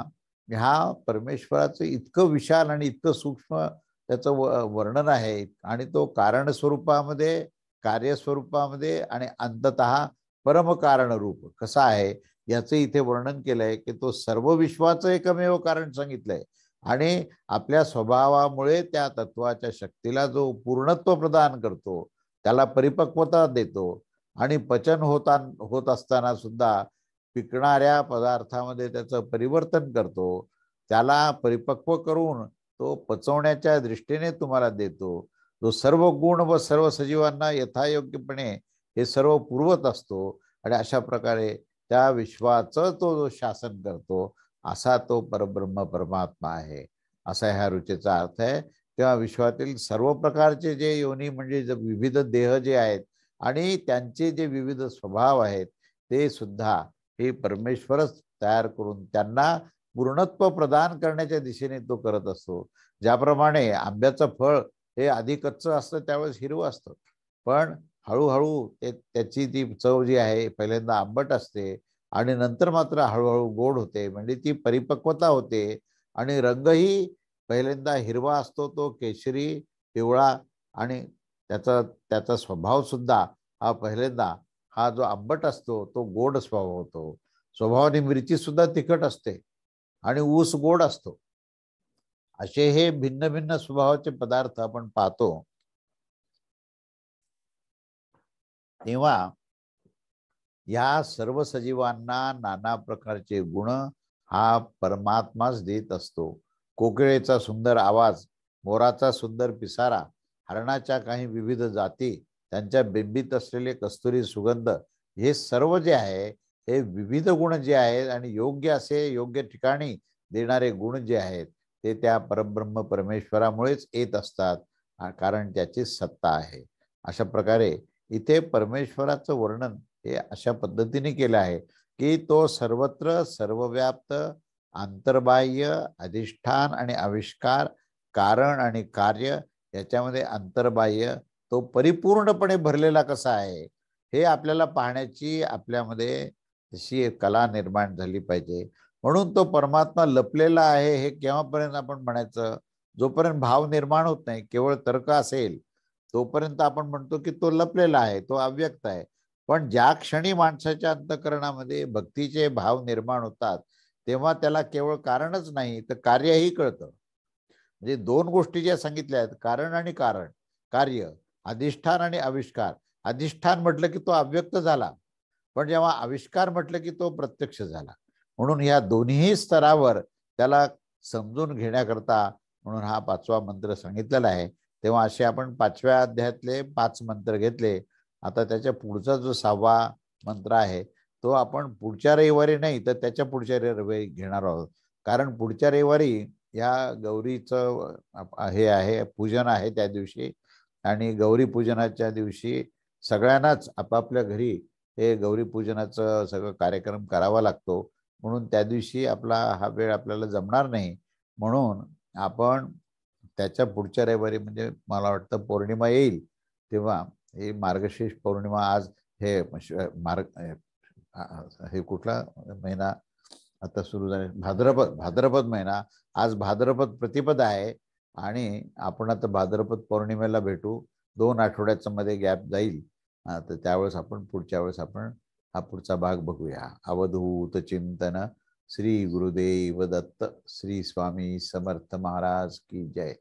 ह्या परमेश्वराचं इतकं विशाल आणि इतकं सूक्ष्म त्याचं वर्णन आहे आणि तो कारण स्वरूपामध्ये कार्यस्वरूपामध्ये आणि अंततः परमकारण रूप कसा आहे याचं इथे वर्णन केलंय की तो सर्व विश्वाचं एकमेव कारण सांगितलंय आणि आपल्या स्वभावामुळे त्या तत्वाच्या शक्तीला जो पूर्णत्व प्रदान करतो, त्याला परिपक्वता देतो आणि पचन होत असताना सुद्धा पिकणाऱ्या पदार्थामध्ये त्याचं परिवर्तन करतो, त्याला परिपक्व करून तो पचवण्याच्या दृष्टीने तुम्हाला देतो, जो सर्व गुण व सर्व सजीवांना यथायोग्यपणे हे सर्व पुरवत असतो आणि अशा प्रकारे त्या विश्वाचं तो जो शासन करतो, असा तो परब्रह्म परमात्मा आहे, असा ह्या रुचेचा अर्थ आहे. तेव्हा विश्वातील सर्व प्रकारचे जे योनी म्हणजे विविध देह जे आहेत आणि त्यांचे जे विविध स्वभाव आहेत ते सुद्धा हे परमेश्वरच तयार करून त्यांना पूर्णत्व प्रदान करण्याच्या दिशेने तो करत असतो. ज्याप्रमाणे आंब्याचं फळ हे आधी कच्चं असतं त्यावेळेस हिरवं असतं, पण हळूहळू त्याची ती चव जी आहे पहिल्यांदा आंबट असते आणि नंतर मात्र हळूहळू गोड होते, म्हणजे ती परिपक्वता होते आणि रंगही पहिल्यांदा हिरवा असतो तो केशरी पिवळा आणि त्याचा त्याचा स्वभाव सुद्धा हा पहिल्यांदा हा जो आंबट असतो तो गोड स्वभाव होतो. स्वभावाने मिरची सुद्धा तिखट असते आणि ऊस गोड असतो. असे हे भिन्न भिन्न स्वभावाचे पदार्थ आपण पाहतो. तेव्हा या सर्व सजीवांना नाना प्रकारचे गुण हा परमात्माच देत असतो. कोकिळेचा सुंदर आवाज, मोराचा सुंदर पिसारा, हरणाच्या काही विविध जाती, त्यांच्या बिंबीत असलेले कस्तुरी सुगंध, हे सर्व जे आहे हे विविध गुण जे आहेत आणि योग्य असे योग्य ठिकाणी देणारे गुण जे आहेत ते त्या परब्रह्म परमेश्वरामुळेच येत असतात, कारण त्याची सत्ता आहे. अशा प्रकारे इथे परमेश्वराचं वर्णन हे अशा पद्धतीने केलं आहे की तो सर्वत्र सर्वव्याप्त अंतर्बाह्य अधिष्ठान आणि आविष्कार कारण आणि कार्य याच्यामध्ये अंतर्बाह्य तो परिपूर्णपणे भरलेला कसा आहे हे आपल्याला पाहण्याची आपल्यामध्ये तशी एक कला निर्माण झाली पाहिजे. म्हणून तो परमात्मा लपलेला आहे हे केव्हापर्यंत आपण म्हणायचं, जोपर्यंत भाव निर्माण होत नाही, केवळ तर्क असेल, तोपर्यंत आपण म्हणतो की तो लपलेला आहे, तो अव्यक्त आहे. पण ज्या क्षणी माणसाच्या अंतःकरणामध्ये भक्तीचे भाव निर्माण होतात, तेव्हा त्याला केवळ कारणच नाही तर कार्यही कळतं. म्हणजे दोन गोष्टी ज्या सांगितल्या आहेत, कारण आणि कारण, कार्य, अधिष्ठान आणि आविष्कार. अधिष्ठान म्हटलं की तो अव्यक्त झाला, पण जेव्हा आविष्कार म्हटलं की तो प्रत्यक्ष झाला. म्हणून ह्या दोन्ही स्तरावर त्याला समजून घेण्याकरता म्हणून हा 5वा मंत्र सांगितलेला आहे. तेव्हा असे आपण 5व्या अध्यायातले 5 मंत्र घेतले. आता त्याच्या पुढचा जो 6वा मंत्र आहे, तो आपण पुढच्या रविवारी नाही तर त्याच्या पुढच्या रविवारी घेणार आहोत. कारण पुढच्या रविवारी या गौरीचं हे आहे, पूजन आहे त्या दिवशी. आणि गौरी पूजनाच्या दिवशी सगळ्यांनाच आपापल्या घरी हे गौरी पूजनाचं सगळं कार्यक्रम करावा लागतो. म्हणून त्या दिवशी हा वेळ आपल्याला जमणार नाही. म्हणून आपण त्याच्या पुढच्या रविवारी, म्हणजे मला वाटतं पौर्णिमा येईल तेव्हा, ही मार्गशीर्ष पौर्णिमा आज, हे मार्ग हे कुठला महिना आता सुरू झाले, भाद्रपद महिना. आज भाद्रपद प्रतिपद आहे आणि आपण आता भाद्रपद पौर्णिमेला भेटू. 2 आठवड्याचा मध्ये गॅप जाईल. तर त्यावेळेस आपण पुढच्या वेळेस आपण हा पुढचा भाग बघूया. अवधूत चिंतन. श्री गुरुदेव दत्त. श्री स्वामी समर्थ महाराज की जय.